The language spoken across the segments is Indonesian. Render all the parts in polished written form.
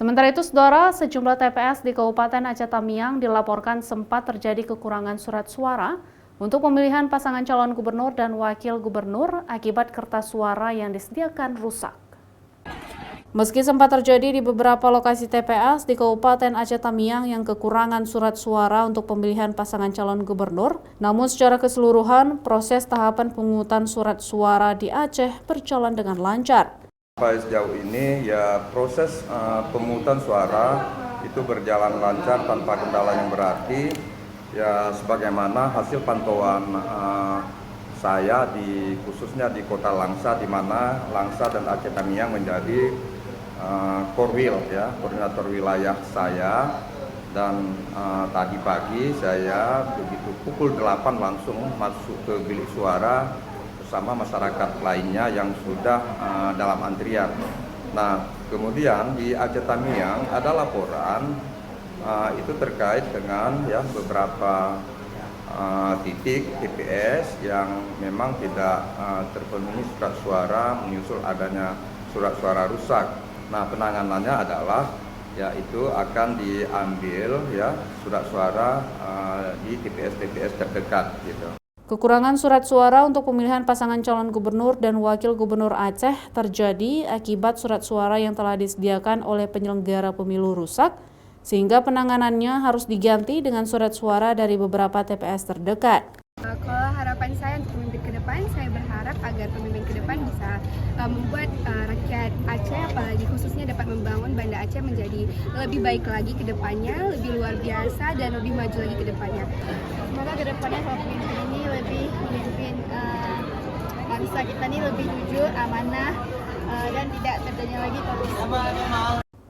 Sementara itu, saudara, sejumlah TPS di Kabupaten Aceh Tamiang dilaporkan sempat terjadi kekurangan surat suara untuk pemilihan pasangan calon gubernur dan wakil gubernur akibat kertas suara yang disediakan rusak. Meski sempat terjadi di beberapa lokasi TPS di Kabupaten Aceh Tamiang yang kekurangan surat suara untuk pemilihan pasangan calon gubernur, namun secara keseluruhan proses tahapan pemungutan surat suara di Aceh berjalan dengan lancar. Sejauh ini ya proses pemungutan suara itu berjalan lancar tanpa kendala yang berarti. Ya sebagaimana hasil pantauan saya khususnya di Kota Langsa, di mana Langsa dan Aceh Tamiang menjadi korwil ya, koordinator wilayah saya. Dan tadi pagi saya begitu pukul 8 langsung masuk ke bilik suara bersama masyarakat lainnya yang sudah dalam antrian. Nah, kemudian di Aceh Tamiang ada laporan itu terkait dengan ya beberapa titik TPS yang memang tidak terpenuhi surat suara menyusul adanya surat suara rusak. Nah, penanganannya adalah yaitu akan diambil ya surat suara di TPS-TPS terdekat gitu. Kekurangan surat suara untuk pemilihan pasangan calon gubernur dan wakil gubernur Aceh terjadi akibat surat suara yang telah disediakan oleh penyelenggara pemilu rusak, sehingga penanganannya harus diganti dengan surat suara dari beberapa TPS terdekat. Kalau harapan saya untuk pemimpin ke depan, saya berharap agar pemimpin ke depan bisa membuat rakyat Aceh, apalagi khususnya dapat membangun Banda Aceh menjadi lebih baik lagi ke depannya, lebih luar biasa dan lebih maju lagi ke depannya. Semoga ke depannya kalau pemimpin ini lebih memimpin bangsa kita ini lebih jujur, amanah, dan tidak terjadi lagi korupsi.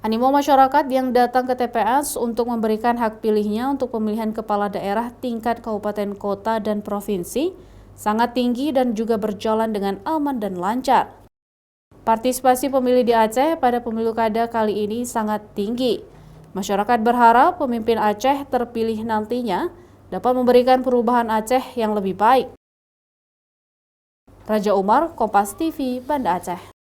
Animo masyarakat yang datang ke TPS untuk memberikan hak pilihnya untuk pemilihan kepala daerah tingkat kabupaten, kota, dan provinsi sangat tinggi dan juga berjalan dengan aman dan lancar. Partisipasi pemilih di Aceh pada pemilu kada kali ini sangat tinggi. Masyarakat berharap pemimpin Aceh terpilih nantinya dapat memberikan perubahan Aceh yang lebih baik. Raja Umar, Kompas TV, Banda Aceh.